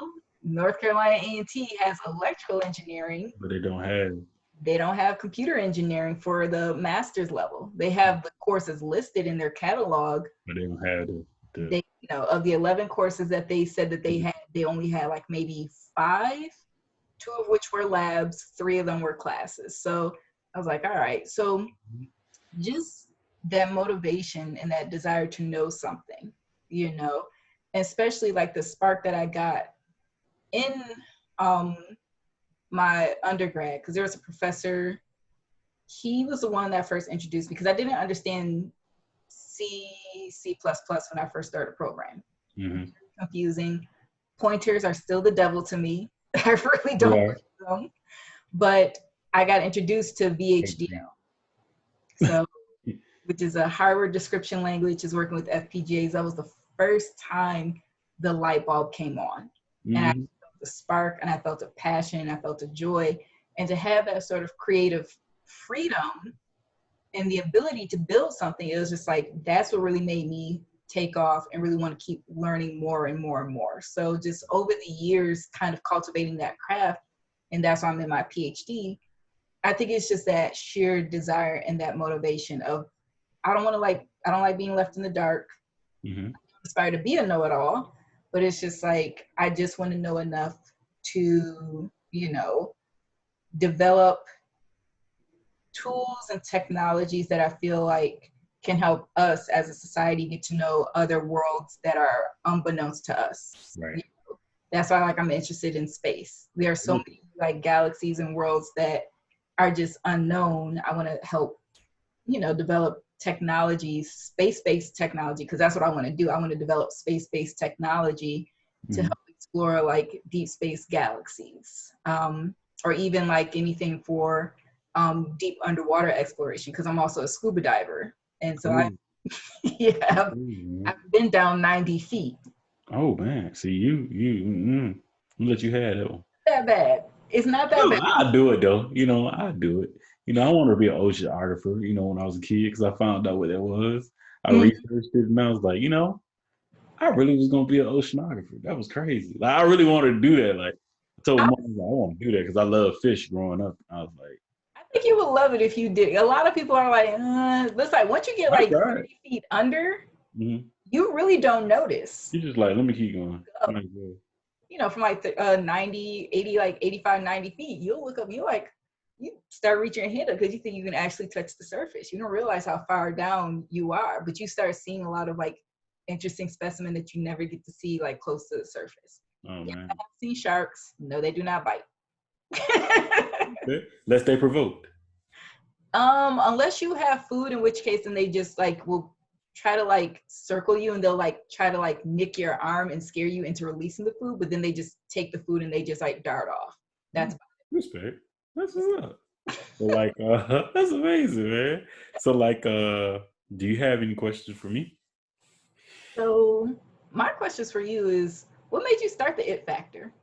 North Carolina A&T has electrical engineering. But they don't have. They don't have computer engineering for the master's level. They have the courses listed in their catalog. But they don't have the. They, of the 11 courses that they said that they had, they only had like maybe 5, 2 of which were labs, 3 of them were classes. So I was like, all right. So just that motivation and that desire to know something, especially like the spark that I got in um, my undergrad, because there was a professor. He was the one that first introduced me because I didn't understand C, C++ when I first started programming. Hmm. Confusing. Pointers are still the devil to me. I really They don't are. like them. But I got introduced to VHDL. So, which is a hardware description language, is working with FPGAs. That was the first time the light bulb came on. And I Hmm. felt the spark and I felt a passion and I felt a joy. And to have that sort of creative freedom and the ability to build something, it was just like, that's what really made me take off and really want to keep learning more and more and more. So just over the years, kind of cultivating that craft, and that's why I'm in my PhD. I think it's just that sheer desire and that motivation of, I don't like being left in the dark. Mm-hmm. I aspire to be a know-it-all, but it's just like, I just want to know enough to, develop tools and technologies that I feel like can help us as a society get to know other worlds that are unbeknownst to us. Right. That's why I'm interested in space. There are so many like galaxies and worlds that are just unknown. I want to help, develop technologies, space-based technology, because that's what I want to do. I want to develop space-based technology to help explore like deep space galaxies, or even like anything for deep underwater exploration, because I'm also a scuba diver. And so I've been down 90 feet. Oh man, see I'll let you have that one. That bad. It's not that No, bad. I do it though. I do it. I wanted to be an oceanographer. When I was a kid, because I found out what that was. I researched it, and I was like, I really was gonna be an oceanographer. That was crazy. Like, I really wanted to do that. Like, I told my mom, I want to do that because I love fish growing up. I was like, I think you would love it if you did. A lot of people are like, but it's like once you get like 30 feet under, you really don't notice. You're just like, let me keep going. From like 90, 80, like 85, 90 feet, you'll look up, you start reaching your hand up because you think you can actually touch the surface. You don't realize how far down you are, but you start seeing a lot of like interesting specimen that you never get to see like close to the surface. Oh man. I've seen sharks. No, they do not bite. Unless they provoked. Unless you have food, in which case then they just like will try to like circle you, and they'll like try to like nick your arm and scare you into releasing the food, but then they just take the food and they just like dart off. That's respect. That's what's up. So like that's amazing, man. So like do you have any questions for me? So my questions for you is, what made you start the It Factor?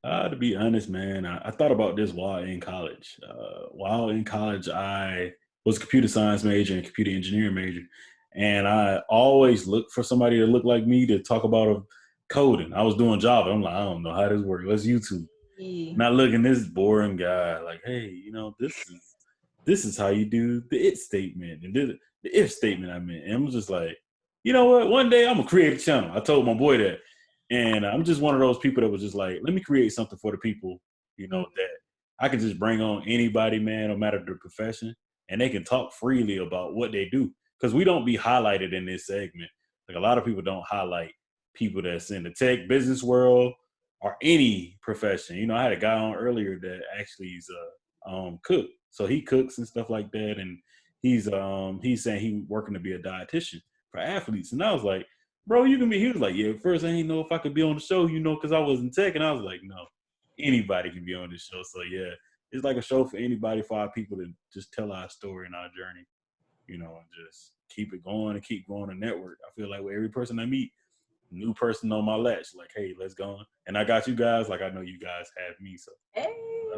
To be honest, man, I thought about this while in college. While in college, I was a computer science major and computer engineering major. And I always looked for somebody to look like me to talk about coding. I was doing Java. I'm like, I don't know how this works. Let's YouTube. Not looking this boring guy like, hey, this is how you do the it statement and the if statement. And I'm just like, you know what? One day I'm gonna create a channel. I told my boy that, and I'm just one of those people that was just like, let me create something for the people, that I can just bring on anybody, man, no matter their profession, and they can talk freely about what they do. Because we don't be highlighted in this segment. Like a lot of people don't highlight people that's in the tech business world or any profession. I had a guy on earlier that actually is a cook. So he cooks and stuff like that. And he's saying he working to be a dietitian for athletes. And I was like, bro, you can be. He was like, yeah, first I didn't know if I could be on the show, because I was in tech. And I was like, no, anybody can be on this show. So yeah, it's like a show for anybody, for our people to just tell our story and our journey. And just keep it going and keep growing the network. I feel like with every person I meet, new person on my latch, like, hey, let's go. And I got you guys, like I know you guys have me. So that's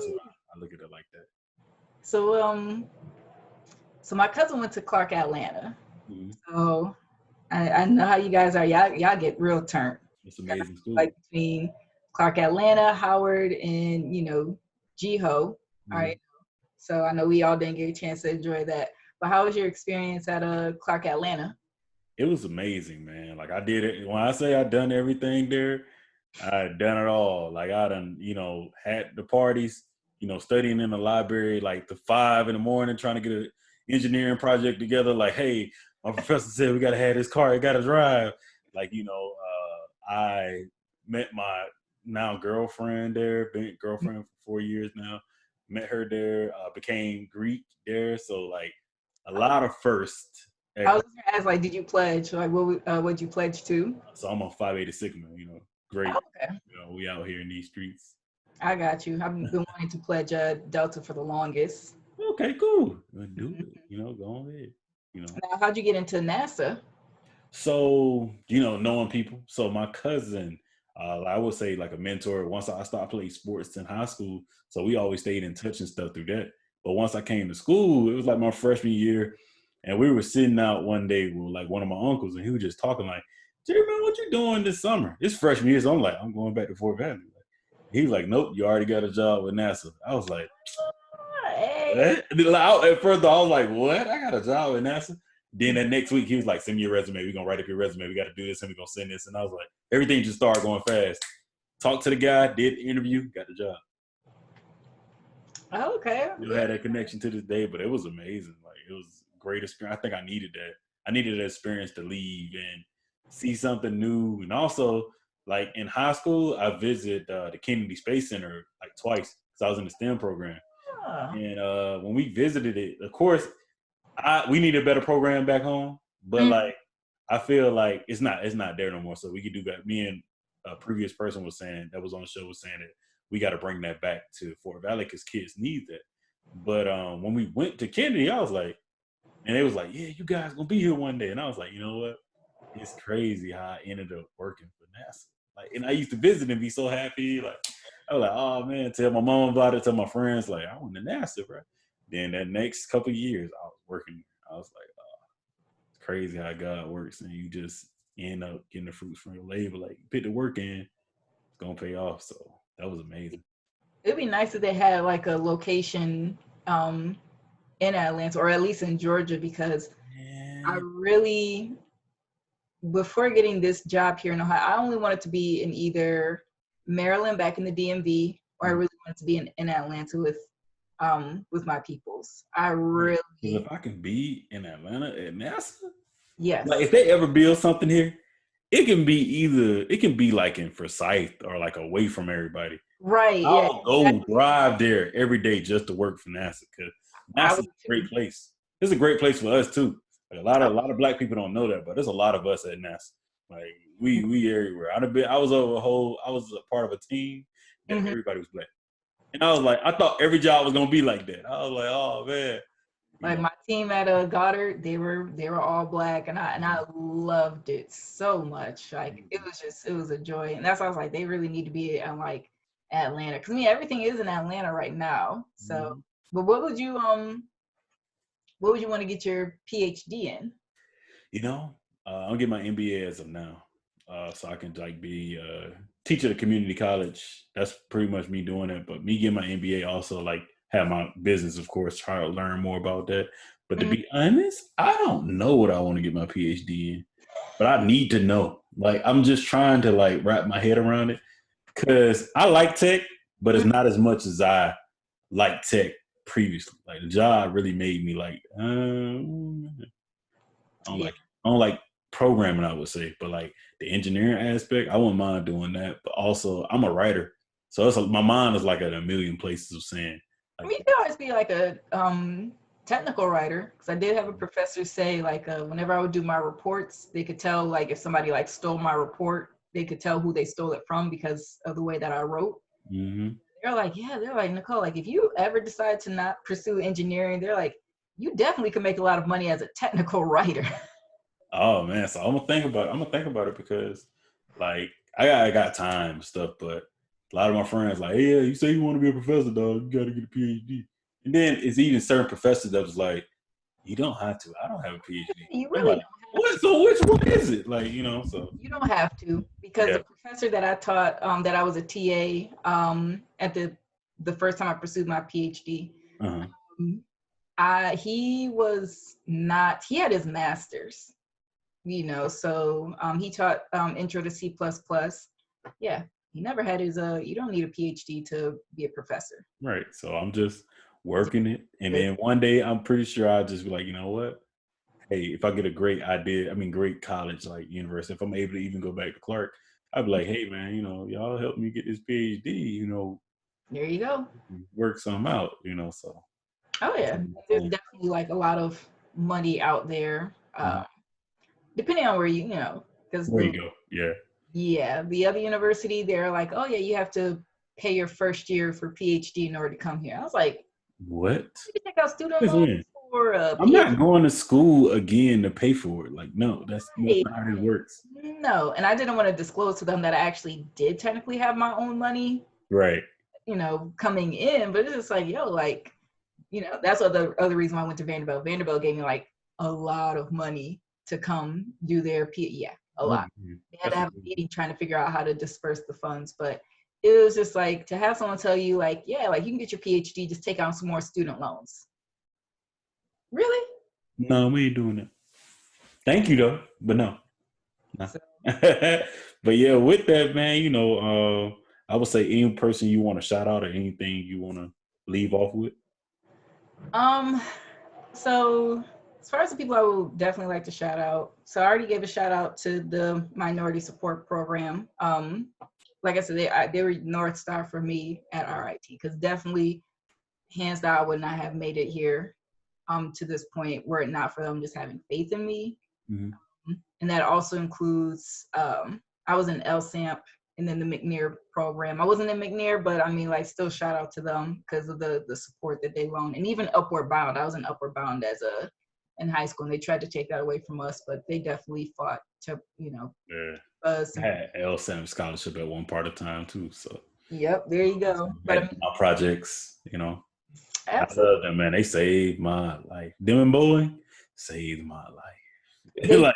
why I look at it like that. So my cousin went to Clark, Atlanta. So I know how you guys are. Y'all get real turned. It's amazing school. Like between Clark, Atlanta, Howard, and GHO. All right. So I know we all didn't get a chance to enjoy that. But how was your experience at Clark, Atlanta? It was amazing, man. Like I did it. When I say I done everything there, I done it all. Like I done, had the parties, studying in the library like to 5 a.m, trying to get an engineering project together. Like, hey, my professor said we gotta have this car, it gotta drive. Like, I met my now girlfriend there, been girlfriend for 4 years now. Met her there, became Greek there. So like a lot of firsts. I was gonna ask, like, did you pledge? Like, what'd you pledge to? So I'm on 580 Sigma, great. Oh, okay. We out here in these streets. I got you. I've been wanting to pledge Delta for the longest. Okay, cool. Do it. Go ahead. Now, how'd you get into NASA? So, knowing people. So my cousin, I would say like a mentor. Once I started playing sports in high school, so we always stayed in touch and stuff through that. But once I came to school, it was like my freshman year. And we were sitting out one day with like one of my uncles, and he was just talking like, "Jerry, man, what you doing this summer?" It's freshman year, so I'm like, "I'm going back to Fort Valley." He was like, "Nope, you already got a job with NASA." I was like, Hey. "What?" At first, I was like, "What? I got a job with NASA?" Then that next week, he was like, "Send me your resume. We're gonna write up your resume. We got to do this, and we're gonna send this." And I was like, everything just started going fast. Talked to the guy, did the interview, got the job. Okay. Still had that connection to this day, but it was amazing. Like it was a great experience. I think I needed that. I needed that experience to leave and see something new. And also, like in high school, I visited the Kennedy Space Center like twice because I was in the STEM program. And when we visited it, of course, we need a better program back home. But like, I feel like it's not there no more. So we could do that. Me and a previous person was saying that was on the show was saying that we got to bring that back to Fort Valley because kids need that. But when we went to Kennedy, I was like, and they was like, "Yeah, you guys gonna be here one day," and I was like, you know what? It's crazy how I ended up working for NASA. Like, and I used to visit and be so happy. Like, I was like, "Oh man!" Tell my mom about it. Tell my friends, like, "I went to NASA, bro." Then that next couple of years, I was working. I was like, "Oh, it's crazy how God works, and you just end up getting the fruits from your labor. Like, you put the work in, it's gonna pay off." So that was amazing. It'd be nice if they had like a location in Atlanta or at least in Georgia, because I Man. really, before getting this job here in Ohio, I only wanted to be in either Maryland back in the DMV, or I really wanted to be in Atlanta with my peoples. I Because really, if I can be in Atlanta at NASA, like yes. if they ever build something here, it can be like in Forsyth or like away from everybody. Right, yeah, I'll go drive there every day just to work for NASA because I NASA's would a too. great place. It's a great place for us too. Like a lot of black people don't know that, but there's a lot of us at NASA. Like we everywhere. I was I was a part of a team that Mm-hmm. everybody was black. And I was like, I thought every job was gonna be like that. I was like, oh man, you Like know. my team at Goddard, they were all black, and I loved it so much. Like it was a joy, and that's why I was like, they really need to be in like Atlanta, because I mean everything is in Atlanta right now. So, Mhm. but what would you want to get your PhD in? You know, I'll get my MBA as of now, so I can like be a teacher at a community college. That's pretty much me doing it. But me getting my MBA also like have my business, of course, try to learn more about that. But to Mhm. be honest, I don't know what I want to get my PhD in, but I need to know. Like I'm just trying to like wrap my head around it because I like tech, but it's not as much as I like tech previously. Like the job really made me like, I don't Yeah, like I don't like programming, I would say, but like the engineering aspect, I wouldn't mind doing that. But also, I'm a writer, so my mind is like at a million places of saying I like, mean, you could always be like a technical writer, because I did have a professor say like whenever I would do my reports, they could tell like if somebody like stole my report, they could tell who they stole it from because of the way that I wrote. mm-hmm. They're like, yeah, they're like, Nicole, like if you ever decide to not pursue engineering, they're like, you definitely could make a lot of money as a technical writer. Oh man, so I'm gonna think about it because like I got time and stuff, but a lot of my friends like, hey, yeah, you say you want to be a professor, dog, you got to get a PhD. And then it's even certain professors that was like, you don't have to. I don't have a PhD. You I'm really like, don't have what? to. So which one is it? Like, you know, so You don't have to, because yeah. the professor that I taught, that I was a TA at the first time I pursued my PhD, Uh-huh. um, he was not. He had his master's, so he taught Intro to C++. Yeah, he never had his. You don't need a PhD to be a professor. Right. So I'm just working it. And Good. then one day I'm pretty sure I'll just be like, you know what? Hey, if I get a great idea, I mean great college like university, if I'm able to even go back to Clark, I'd be like, hey man, you know, y'all help me get this PhD, you know, There you go. work some out, you know. So Oh that's yeah, my there's plan. definitely like a lot of money out there, Mhm. depending on where because There you go. Yeah. the other university, they're like, oh yeah, you have to pay your first year for PhD in order to come here. I was like, What? you take out student Since loans when? for a I'm PhD? not going to school again to pay for it. Like, no, that's not how it works. No, and I didn't want to disclose to them that I actually did technically have my own money, Right. coming in, but it's just like, yo, like, that's the other reason why I went to Vanderbilt. Vanderbilt gave me like a lot of money to come do their a lot. They had to have a meeting trying to figure out how to disperse the funds, but it was just like to have someone tell you like, yeah, like you can get your PhD, just take out some more student loans. Really? No, we ain't doing that. Thank you though, but no. So. But yeah, with that, man, you know, I would say any person you want to shout out or anything you want to leave off with. So as far as the people I will definitely like to shout out, so I already gave a shout out to the Minority Support Program. Like I said, they were North Star for me at RIT, because definitely, hands down, I would not have made it here to this point were it not for them just having faith in me. Mm-hmm. And that also includes, I was in LSAMP and then the McNair program. I wasn't in McNair, but I mean, like, still shout out to them because of the support that they loaned. And even Upward Bound, I was in Upward Bound in high school, and they tried to take that away from us, but they definitely fought to, you know. Yeah. I had LSAMP scholarship at one part of time too, so. Yep, there you go. But I mean, my projects, you know. Absolutely. I love them, man. They saved my life. Them and bowling saved my life. Like,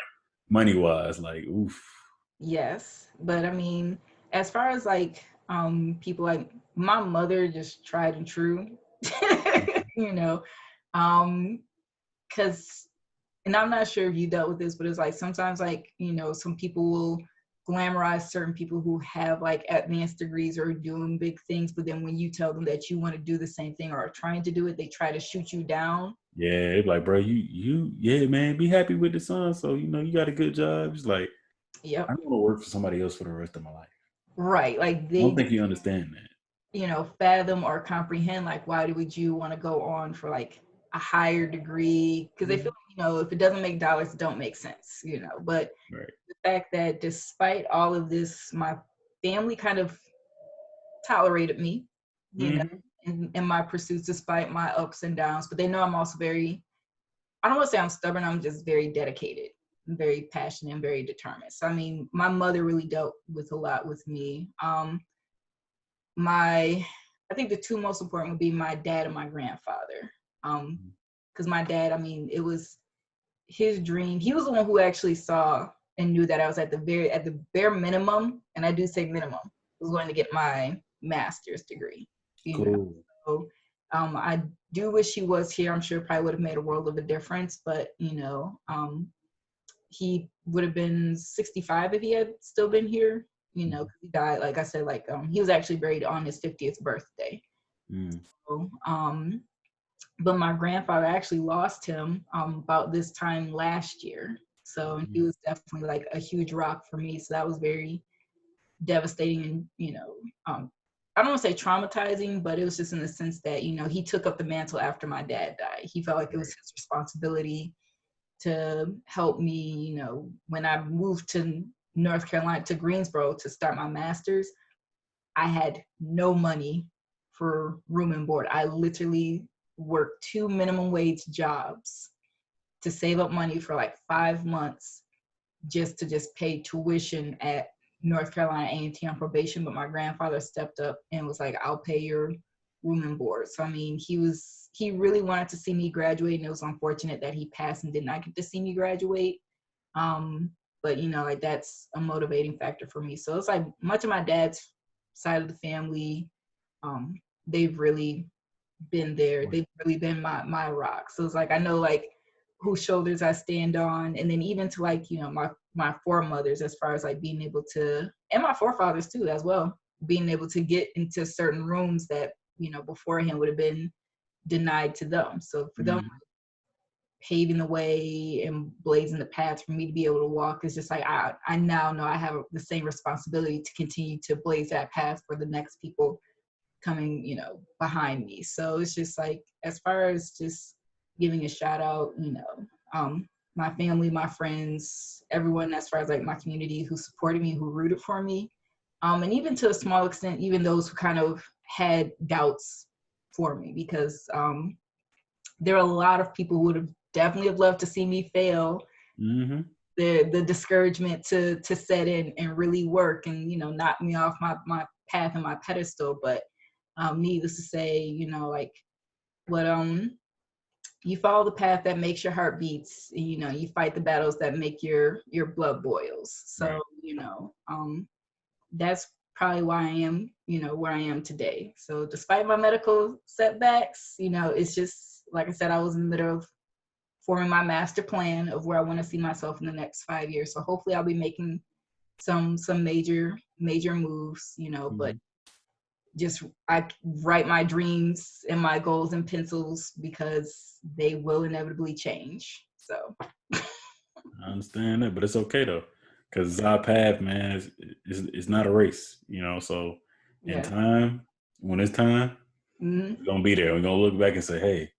money-wise, like, oof. Yes, but I mean, as far as like people, like my mother, just tried and true, you know, because, and I'm not sure if you dealt with this, but it's like sometimes, like, you know, some people will glamorize certain people who have like advanced degrees or doing big things, but then when you tell them that you want to do the same thing or are trying to do it, they try to shoot you down. Yeah, it's like, bro, yeah, man, be happy with the son. So, you know, you got a good job. It's like, yep, I don't want to work for somebody else for the rest of my life. Right, like they I don't think you understand that. You know, fathom or comprehend, like, why would you want to go on for like a higher degree? Because they feel like, you know, if it doesn't make dollars, it don't make sense, you know. But right. The fact that despite all of this, my family kind of tolerated me, you know, in my pursuits, despite my ups and downs. But they know I'm also very, I don't want to say I'm stubborn, I'm just very dedicated, very passionate, and very determined. So, I mean, my mother really dealt with a lot with me. I think the two most important would be my dad and my grandfather. Because my dad, I mean, it was his dream. He was the one who actually saw and knew that I was at the bare minimum, and I do say minimum, was going to get my master's degree. You know? So I do wish he was here. I'm sure it probably would have made a world of a difference, but you know, he would have been 65 if he had still been here. You know, he died, like I said, like he was actually buried on his 50th birthday. So, but my grandfather, actually lost him about this time last year. So he was definitely like a huge rock for me. So that was very devastating, and you know, I don't want to say traumatizing, but it was just in the sense that, you know, he took up the mantle after my dad died. He felt like it was his responsibility to help me, you know, when I moved to North Carolina, to Greensboro, to start my master's. I had no money for room and board. I literally worked 2 minimum wage jobs to save up money for like 5 months just to pay tuition at North Carolina A&T on probation. But my grandfather stepped up and was like, I'll pay your room and board. So I mean, he really wanted to see me graduate, and it was unfortunate that he passed and did not get to see me graduate. But you know, like that's a motivating factor for me. So it's like much of my dad's side of the family, they've really been there. They've really been my rock. So it's like I know like whose shoulders I stand on, and then even to like, you know, my foremothers, as far as like being able to, and my forefathers too as well, being able to get into certain rooms that, you know, beforehand would have been denied to them. So for them paving the way and blazing the path for me to be able to walk is just like I now know I have the same responsibility to continue to blaze that path for the next people coming, you know, behind me. So it's just like, as far as just giving a shout out, you know, my family, my friends, everyone as far as like my community who supported me, who rooted for me, and even to a small extent, even those who kind of had doubts for me, because there are a lot of people who would have definitely have loved to see me fail. The discouragement to set in and really work and, you know, knock me off my path and my pedestal. But needless to say, you know, like what you follow the path that makes your heart beats. You know, you fight the battles that make your blood boils. So, Right. you know, that's probably why I am, you know, where I am today. So despite my medical setbacks, you know, it's just, like I said, I was in the middle of forming my master plan of where I want to see myself in the next 5 years. So hopefully I'll be making some major moves, you know, but just I write my dreams and my goals in pencils because they will inevitably change. So I understand that, but it's okay though, because our path, man, is not a race, you know. So in yeah. time, when it's time, Mm-hmm. we're gonna be there. We're gonna look back and say, "Hey,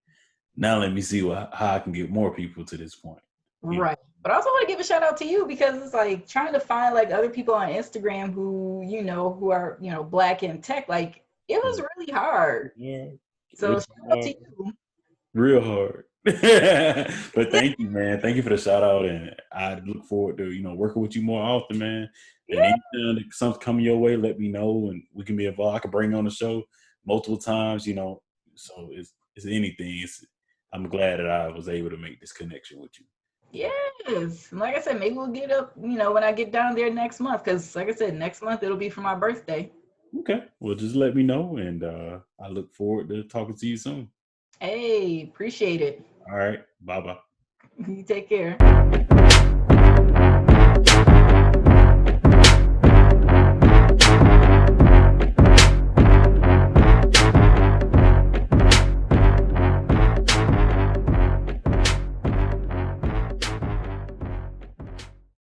now let me see how I can get more people to this point." You know? Right. But I also want to give a shout out to you because it's like trying to find like other people on Instagram who, you know, who are, you know, Black in tech, like it was really hard. Yeah, So it's shout out to you. real hard. But thank you, man. Thank you for the shout out, and I look forward to working with you more often, man. And Yeah. anytime that something coming your way, let me know, and we can be involved. I can bring you on the show multiple times, you know. So it's anything. I'm glad that I was able to make this connection with you. Yes. Like I said, maybe we'll get up, you know, when I get down there next month. Cause like I said, next month it'll be for my birthday. Okay. Well, just let me know, and I look forward to talking to you soon. Hey, appreciate it. All right. Bye bye. You take care.